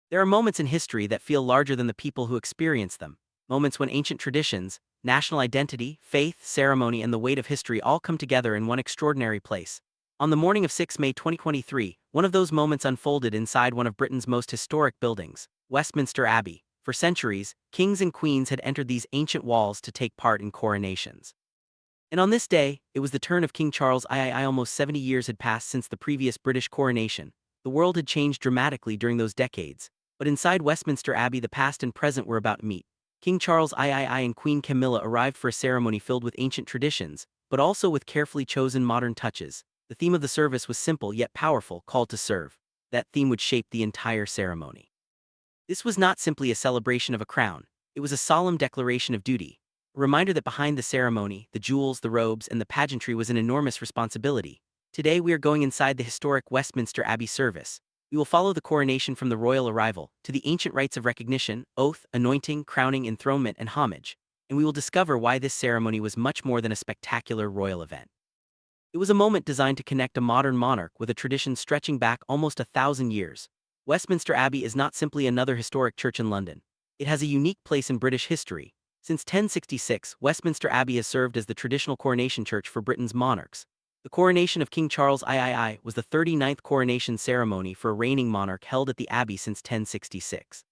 There are moments in history that feel larger than the people who experience them, moments when ancient traditions, national identity, faith, ceremony, and the weight of history all come together in one extraordinary place. On the morning of 6 May 2023, one of those moments unfolded inside one of Britain's most historic buildings, Westminster Abbey. For centuries, kings and queens had entered these ancient walls to take part in coronations. And on this day, it was the turn of King Charles III. Almost 70 years had passed since the previous British coronation. The world had changed dramatically during those decades, but inside Westminster Abbey the past and present were about to meet. King Charles III and Queen Camilla arrived for a ceremony filled with ancient traditions, but also with carefully chosen modern touches. The theme of the service was simple yet powerful: called to serve. That theme would shape the entire ceremony. This was not simply a celebration of a crown, it was a solemn declaration of duty. A reminder that behind the ceremony, the jewels, the robes, and the pageantry was an enormous responsibility. Today we are going inside the historic Westminster Abbey service. We will follow the coronation from the royal arrival to the ancient rites of recognition, oath, anointing, crowning, enthronement, and homage, and we will discover why this ceremony was much more than a spectacular royal event. It was a moment designed to connect a modern monarch with a tradition stretching back almost 1,000 years. Westminster Abbey is not simply another historic church in London. It has a unique place in British history. Since 1066, Westminster Abbey has served as the traditional coronation church for Britain's monarchs. The coronation of King Charles III was the 39th coronation ceremony for a reigning monarch held at the Abbey since 1066.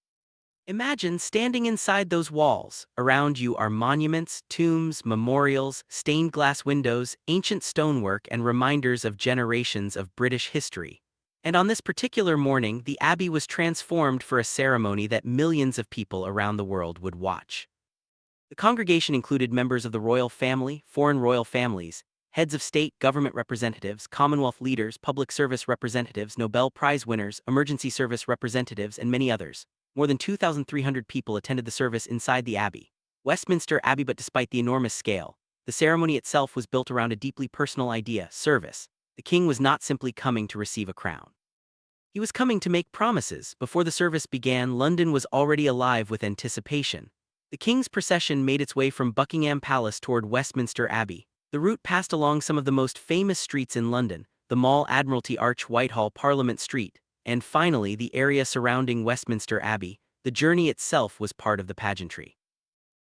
Imagine standing inside those walls. Around you are monuments, tombs, memorials, stained glass windows, ancient stonework, and reminders of generations of British history. And on this particular morning, the Abbey was transformed for a ceremony that millions of people around the world would watch. The congregation included members of the royal family, foreign royal families, heads of state, government representatives, Commonwealth leaders, public service representatives, Nobel Prize winners, emergency service representatives, and many others. More than 2,300 people attended the service inside the Abbey. Westminster Abbey. But despite the enormous scale, the ceremony itself was built around a deeply personal idea: service. The king was not simply coming to receive a crown. He was coming to make promises. Before the service began, London was already alive with anticipation. The king's procession made its way from Buckingham Palace toward Westminster Abbey. The route passed along some of the most famous streets in London: the Mall, Admiralty Arch, Whitehall, Parliament Street, and finally the area surrounding Westminster Abbey. The journey itself was part of the pageantry.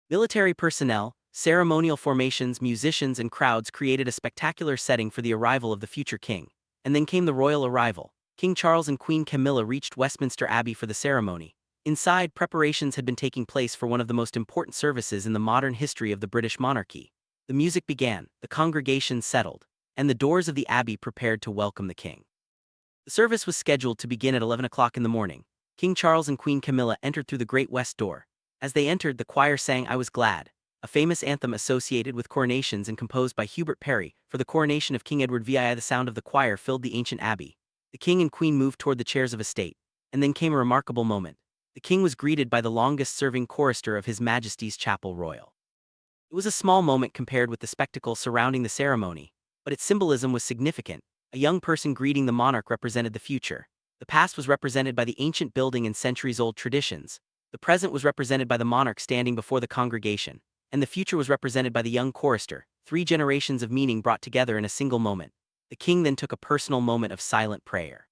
Military personnel, ceremonial formations, musicians, and crowds created a spectacular setting for the arrival of the future king. And then came the royal arrival. King Charles and Queen Camilla reached Westminster Abbey for the ceremony. Inside, preparations had been taking place for one of the most important services in the modern history of the British monarchy. The music began, the congregation settled, and the doors of the Abbey prepared to welcome the king. The service was scheduled to begin at 11 o'clock in the morning. King Charles and Queen Camilla entered through the Great West Door. As they entered, the choir sang "I Was Glad," a famous anthem associated with coronations and composed by Hubert Parry for the coronation of King Edward VI. The sound of the choir filled the ancient abbey. The king and queen moved toward the chairs of estate, and then came a remarkable moment. The king was greeted by the longest-serving chorister of His Majesty's Chapel Royal. It was a small moment compared with the spectacle surrounding the ceremony, but its symbolism was significant. A young person greeting the monarch represented the future. The past was represented by the ancient building and centuries-old traditions. The present was represented by the monarch standing before the congregation, and the future was represented by the young chorister. 3 generations of meaning brought together in a single moment. The king then took a personal moment of silent prayer.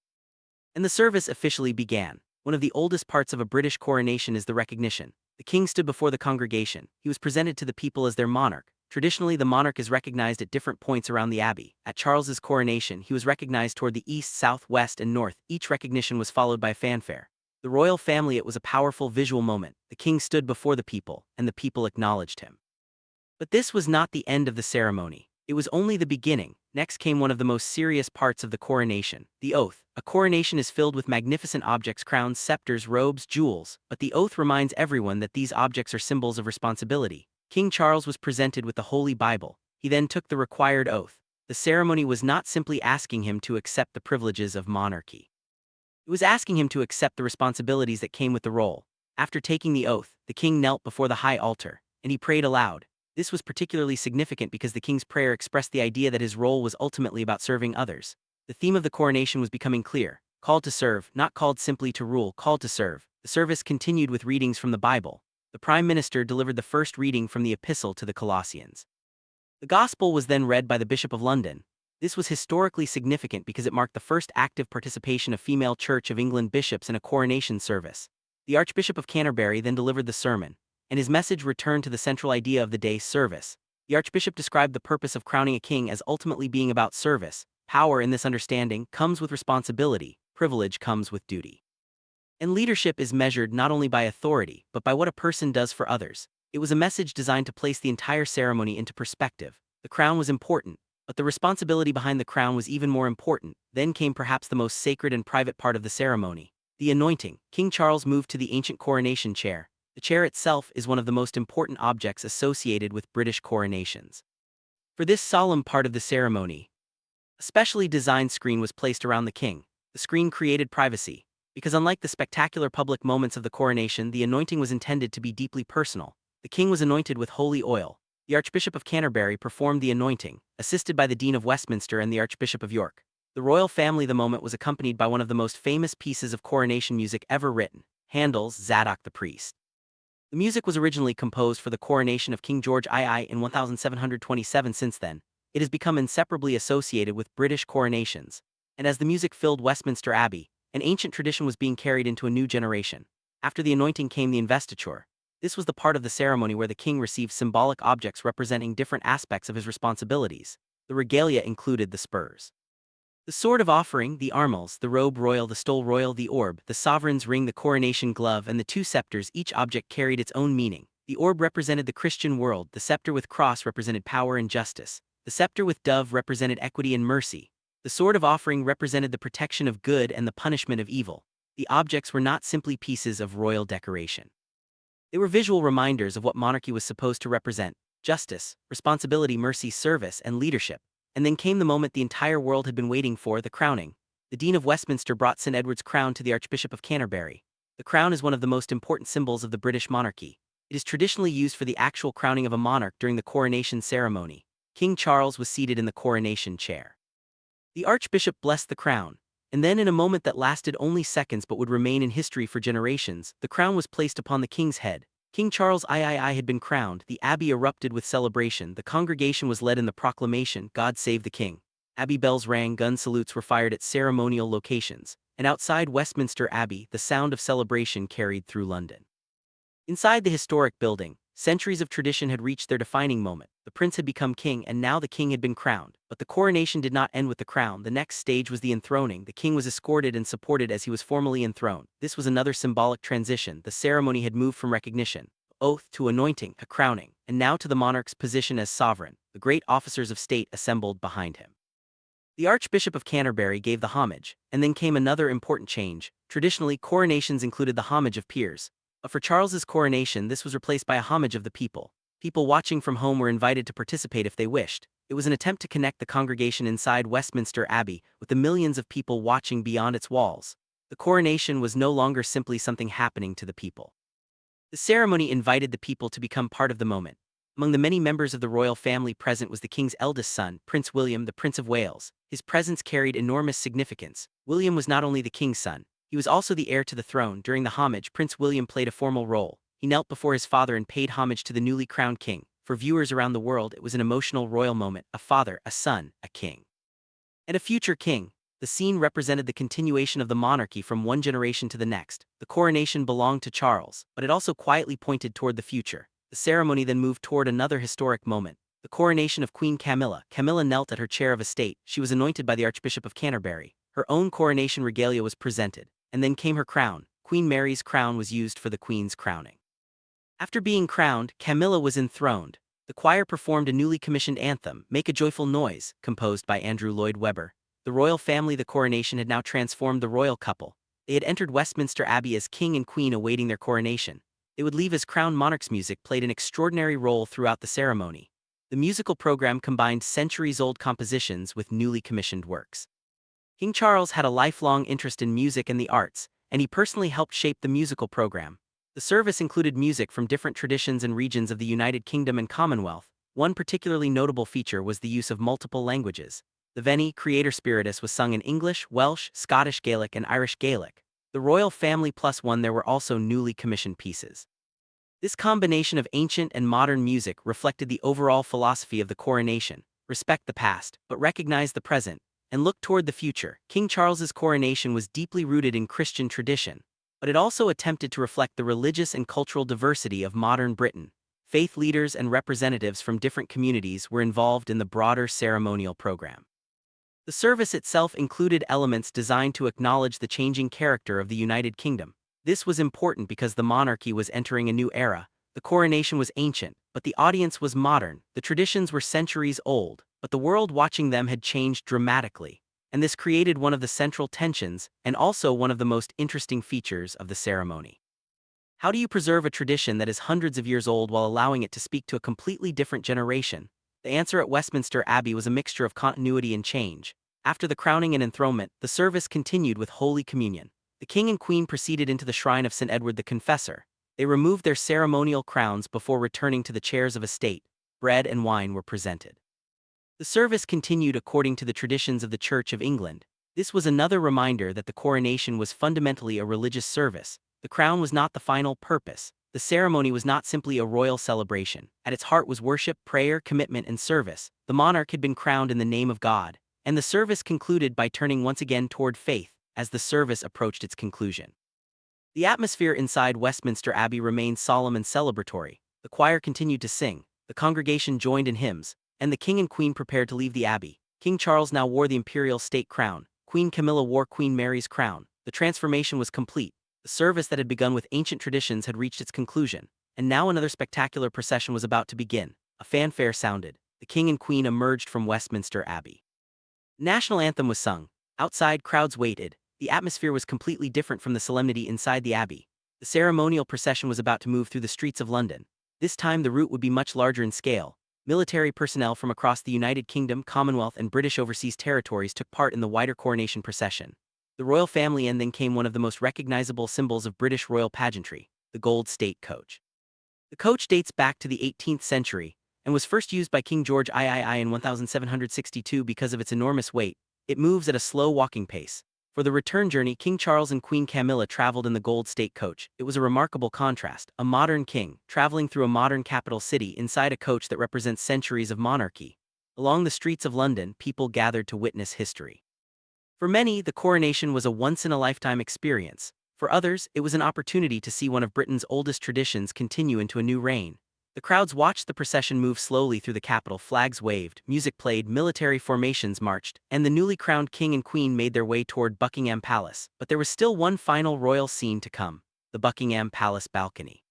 And the service officially began. One of the oldest parts of a British coronation is the recognition. The king stood before the congregation. He was presented to the people as their monarch. Traditionally, the monarch is recognized at different points around the abbey. At Charles's coronation, he was recognized toward the east, south, west, and north. Each recognition was followed by fanfare. The royal family. It was a powerful visual moment. The king stood before the people, and the people acknowledged him. But this was not the end of the ceremony. It was only the beginning. Next came one of the most serious parts of the coronation: the oath. A coronation is filled with magnificent objects: crowns, scepters, robes, jewels, but the oath reminds everyone that these objects are symbols of responsibility. King Charles was presented with the Holy Bible. He then took the required oath. The ceremony was not simply asking him to accept the privileges of monarchy. It was asking him to accept the responsibilities that came with the role. After taking the oath, the king knelt before the high altar, and he prayed aloud. This was particularly significant because the king's prayer expressed the idea that his role was ultimately about serving others. The theme of the coronation was becoming clear: called to serve, not called simply to rule, called to serve. The service continued with readings from the Bible. The Prime Minister delivered the first reading from the Epistle to the Colossians. The Gospel was then read by the Bishop of London. This was historically significant because it marked the first active participation of female Church of England bishops in a coronation service. The Archbishop of Canterbury then delivered the sermon, and his message returned to the central idea of the day's service. The Archbishop described the purpose of crowning a king as ultimately being about service. Power in this understanding comes with responsibility, privilege comes with duty. And leadership is measured not only by authority, but by what a person does for others. It was a message designed to place the entire ceremony into perspective. The crown was important, but the responsibility behind the crown was even more important. Then came perhaps the most sacred and private part of the ceremony, the anointing. King Charles moved to the ancient coronation chair. The chair itself is one of the most important objects associated with British coronations. For this solemn part of the ceremony, a specially designed screen was placed around the king. The screen created privacy, because unlike the spectacular public moments of the coronation, the anointing was intended to be deeply personal. The king was anointed with holy oil. The Archbishop of Canterbury performed the anointing, assisted by the Dean of Westminster and the Archbishop of York. The royal family. The moment was accompanied by one of the most famous pieces of coronation music ever written, Handel's Zadok the Priest. The music was originally composed for the coronation of King George II in 1727. Since then, it has become inseparably associated with British coronations, and as the music filled Westminster Abbey, an ancient tradition was being carried into a new generation. After the anointing came the investiture. This was the part of the ceremony where the king received symbolic objects representing different aspects of his responsibilities. The regalia included the spurs, the sword of offering, the armels, the robe royal, the stole royal, the orb, the sovereign's ring, the coronation glove, and the two scepters. Each object carried its own meaning. The orb represented the Christian world, the scepter with cross represented power and justice, the scepter with dove represented equity and mercy. The sword of offering represented the protection of good and the punishment of evil. The objects were not simply pieces of royal decoration. They were visual reminders of what monarchy was supposed to represent: justice, responsibility, mercy, service, and leadership. And then came the moment the entire world had been waiting for, the crowning. The Dean of Westminster brought St. Edward's crown to the Archbishop of Canterbury. The crown is one of the most important symbols of the British monarchy. It is traditionally used for the actual crowning of a monarch during the coronation ceremony. King Charles was seated in the coronation chair. The Archbishop blessed the crown, and then in a moment that lasted only seconds but would remain in history for generations, the crown was placed upon the king's head. King Charles III had been crowned. The abbey erupted with celebration. The congregation was led in the proclamation, "God Save the King." Abbey bells rang, gun salutes were fired at ceremonial locations, and outside Westminster Abbey, the sound of celebration carried through London. Inside the historic building, centuries of tradition had reached their defining moment. The prince had become king, and now the king had been crowned. But the coronation did not end with the crown. The next stage was the enthroning. The king was escorted and supported as he was formally enthroned. This was another symbolic transition. The ceremony had moved from recognition, oath, to anointing, a crowning, and now to the monarch's position as sovereign. The great officers of state assembled behind him. The Archbishop of Canterbury gave the homage, and then came another important change. Traditionally, coronations included the homage of peers. But for Charles's coronation, this was replaced by a homage of the people. People watching from home were invited to participate if they wished. It was an attempt to connect the congregation inside Westminster Abbey with the millions of people watching beyond its walls. The coronation was no longer simply something happening to the people. The ceremony invited the people to become part of the moment. Among the many members of the royal family present was the king's eldest son, Prince William, the Prince of Wales. His presence carried enormous significance. William was not only the king's son, he was also the heir to the throne. During the homage, Prince William played a formal role. He knelt before his father and paid homage to the newly crowned king. For viewers around the world, it was an emotional royal moment: a father, a son, a king, and a future king. The scene represented the continuation of the monarchy from one generation to the next. The coronation belonged to Charles, but it also quietly pointed toward the future. The ceremony then moved toward another historic moment: the coronation of Queen Camilla. Camilla knelt at her chair of estate. She was anointed by the Archbishop of Canterbury. Her own coronation regalia was presented, and then came her crown. Queen Mary's crown was used for the queen's crowning. After being crowned, Camilla was enthroned. The choir performed a newly commissioned anthem, "Make a Joyful Noise," composed by Andrew Lloyd Webber. The royal family. The coronation had now transformed the royal couple. They had entered Westminster Abbey as king and queen awaiting their coronation. They would leave as crowned monarchs. Music played an extraordinary role throughout the ceremony. The musical program combined centuries-old compositions with newly commissioned works. King Charles had a lifelong interest in music and the arts, and he personally helped shape the musical program. The service included music from different traditions and regions of the United Kingdom and Commonwealth. One particularly notable feature was the use of multiple languages. The Veni, Creator Spiritus was sung in English, Welsh, Scottish Gaelic, and Irish Gaelic. The royal family plus one. There were also newly commissioned pieces. This combination of ancient and modern music reflected the overall philosophy of the coronation. respect the past, but recognize the present, and look toward the future. King Charles's coronation was deeply rooted in Christian tradition, but it also attempted to reflect the religious and cultural diversity of modern Britain. Faith leaders and representatives from different communities were involved in the broader ceremonial program. The service itself included elements designed to acknowledge the changing character of the United Kingdom. This was important because the monarchy was entering a new era. The coronation was ancient, but the audience was modern. The traditions were centuries old, but the world watching them had changed dramatically. And this created one of the central tensions and also one of the most interesting features of the ceremony. How do you preserve a tradition that is hundreds of years old while allowing it to speak to a completely different generation? The answer at Westminster Abbey was a mixture of continuity and change. After the crowning and enthronement, the service continued with Holy Communion. The king and queen proceeded into the shrine of St. Edward the Confessor. They removed their ceremonial crowns before returning to the chairs of estate. Bread and wine were presented. The service continued according to the traditions of the Church of England. This was another reminder that the coronation was fundamentally a religious service. The crown was not the final purpose. The ceremony was not simply a royal celebration. At its heart was worship, prayer, commitment, and service. The monarch had been crowned in the name of God, and the service concluded by turning once again toward faith as the service approached its conclusion. The atmosphere inside Westminster Abbey remained solemn and celebratory. The choir continued to sing, the congregation joined in hymns, and the king and queen prepared to leave the abbey. King Charles now wore the imperial state crown. Queen Camilla wore Queen Mary's crown. The transformation was complete. The service that had begun with ancient traditions had reached its conclusion, and now another spectacular procession was about to begin. A fanfare sounded. The king and queen emerged from Westminster Abbey. The national anthem was sung. Outside, crowds waited. The atmosphere was completely different from the solemnity inside the abbey. The ceremonial procession was about to move through the streets of London. This time the route would be much larger in scale. Military personnel from across the United Kingdom, Commonwealth, and British overseas territories took part in the wider coronation procession. The royal family, and then came one of the most recognizable symbols of British royal pageantry, the gold state coach. The coach dates back to the 18th century and was first used by King George III in 1762 because of its enormous weight. It moves at a slow walking pace. For the return journey, King Charles and Queen Camilla traveled in the gold state coach. It was a remarkable contrast, a modern king traveling through a modern capital city inside a coach that represents centuries of monarchy. Along the streets of London, people gathered to witness history. For many, the coronation was a once-in-a-lifetime experience. For others, it was an opportunity to see one of Britain's oldest traditions continue into a new reign. The crowds watched the procession move slowly through the capital, flags waved, music played, military formations marched, and the newly crowned king and queen made their way toward Buckingham Palace. But there was still one final royal scene to come: the Buckingham Palace balcony.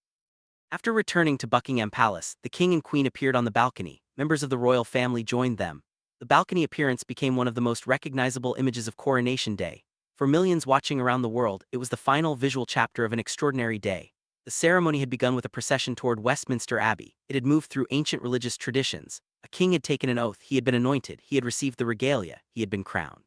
After returning to Buckingham Palace, the king and queen appeared on the balcony. Members of the royal family joined them. The balcony appearance became one of the most recognizable images of Coronation Day. For millions watching around the world, it was the final visual chapter of an extraordinary day. The ceremony had begun with a procession toward Westminster Abbey. It had moved through ancient religious traditions. A king had taken an oath, he had been anointed, he had received the regalia, he had been crowned.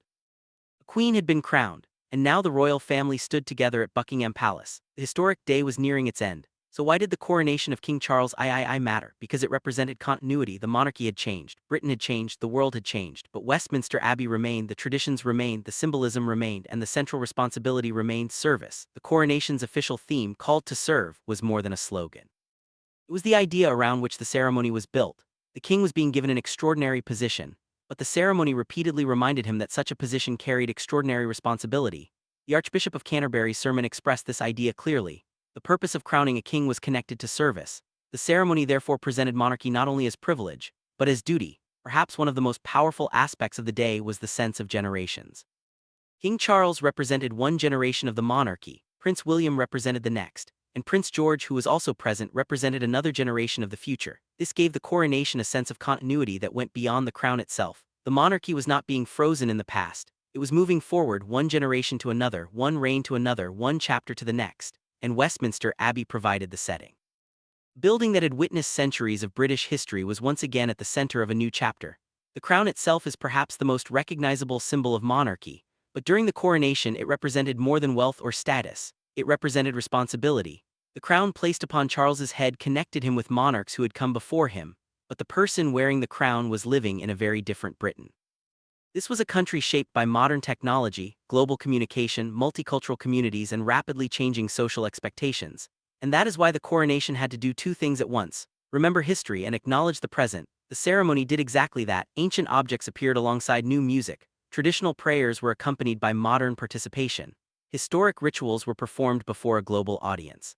A queen had been crowned, and now the royal family stood together at Buckingham Palace. The historic day was nearing its end. So why did the coronation of King Charles III matter? Because it represented continuity. The monarchy had changed, Britain had changed, the world had changed, but Westminster Abbey remained, the traditions remained, the symbolism remained, and the central responsibility remained: service. The coronation's official theme, called to serve, was more than a slogan. It was the idea around which the ceremony was built. The king was being given an extraordinary position, but the ceremony repeatedly reminded him that such a position carried extraordinary responsibility. The Archbishop of Canterbury's sermon expressed this idea clearly. The purpose of crowning a king was connected to service. The ceremony therefore presented monarchy not only as privilege, but as duty. Perhaps one of the most powerful aspects of the day was the sense of generations. King Charles represented one generation of the monarchy, Prince William represented the next, and Prince George, who was also present, represented another generation of the future. This gave the coronation a sense of continuity that went beyond the crown itself. The monarchy was not being frozen in the past. It was moving forward, one generation to another, one reign to another, one chapter to the next. And Westminster Abbey provided the setting. The building that had witnessed centuries of British history was once again at the center of a new chapter. The crown itself is perhaps the most recognizable symbol of monarchy, but during the coronation it represented more than wealth or status. It represented responsibility. The crown placed upon Charles's head connected him with monarchs who had come before him, but the person wearing the crown was living in a very different Britain. This was a country shaped by modern technology, global communication, multicultural communities, and rapidly changing social expectations. And that is why the coronation had to do two things at once: remember history and acknowledge the present. The ceremony did exactly that. Ancient objects appeared alongside new music, traditional prayers were accompanied by modern participation, historic rituals were performed before a global audience.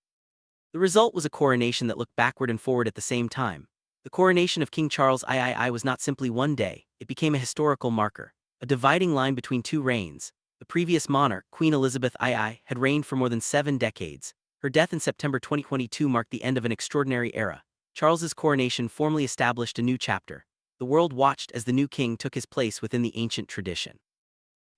The result was a coronation that looked backward and forward at the same time. The coronation of King Charles III was not simply one day, it became a historical marker, a dividing line between two reigns. The previous monarch, Queen Elizabeth II, had reigned for more than 7 decades. Her death in September 2022 marked the end of an extraordinary era. Charles's coronation formally established a new chapter. The world watched as the new king took his place within the ancient tradition.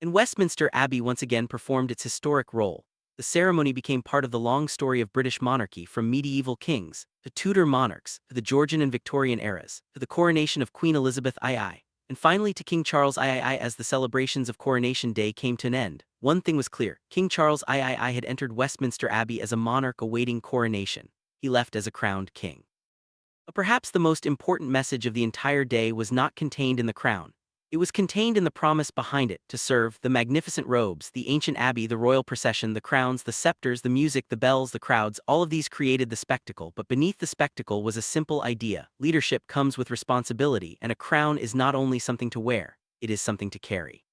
And Westminster Abbey once again performed its historic role. The ceremony became part of the long story of British monarchy, from medieval kings to Tudor monarchs to the Georgian and Victorian eras, to the coronation of Queen Elizabeth II, and finally to King Charles III. As the celebrations of Coronation Day came to an end, one thing was clear: King Charles III had entered Westminster Abbey as a monarch awaiting coronation. He left as a crowned king. But perhaps the most important message of the entire day was not contained in the crown. It was contained in the promise behind it: to serve. The magnificent robes, the ancient abbey, the royal procession, the crowns, the scepters, the music, the bells, the crowds, all of these created the spectacle, but beneath the spectacle was a simple idea: leadership comes with responsibility, and a crown is not only something to wear, it is something to carry.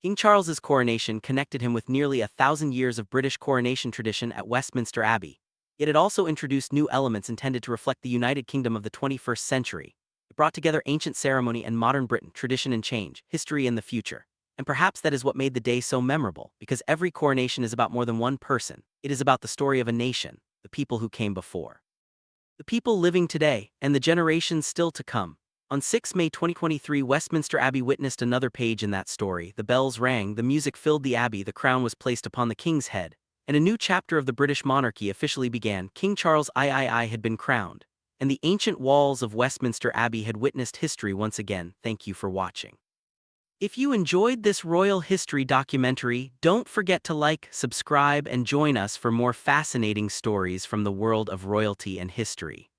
King Charles's coronation connected him with nearly 1,000 years of British coronation tradition at Westminster Abbey. Yet it also introduced new elements intended to reflect the United Kingdom of the 21st century. It brought together ancient ceremony and modern Britain, tradition and change, history and the future. And perhaps that is what made the day so memorable, because every coronation is about more than one person. It is about the story of a nation, the people who came before, the people living today, and the generations still to come. On 6 May 2023, Westminster Abbey witnessed another page in that story. The bells rang, the music filled the abbey, the crown was placed upon the king's head, and a new chapter of the British monarchy officially began. King Charles III had been crowned, and the ancient walls of Westminster Abbey had witnessed history once again. Thank you for watching. If you enjoyed this royal history documentary, don't forget to like, subscribe, and join us for more fascinating stories from the world of royalty and history.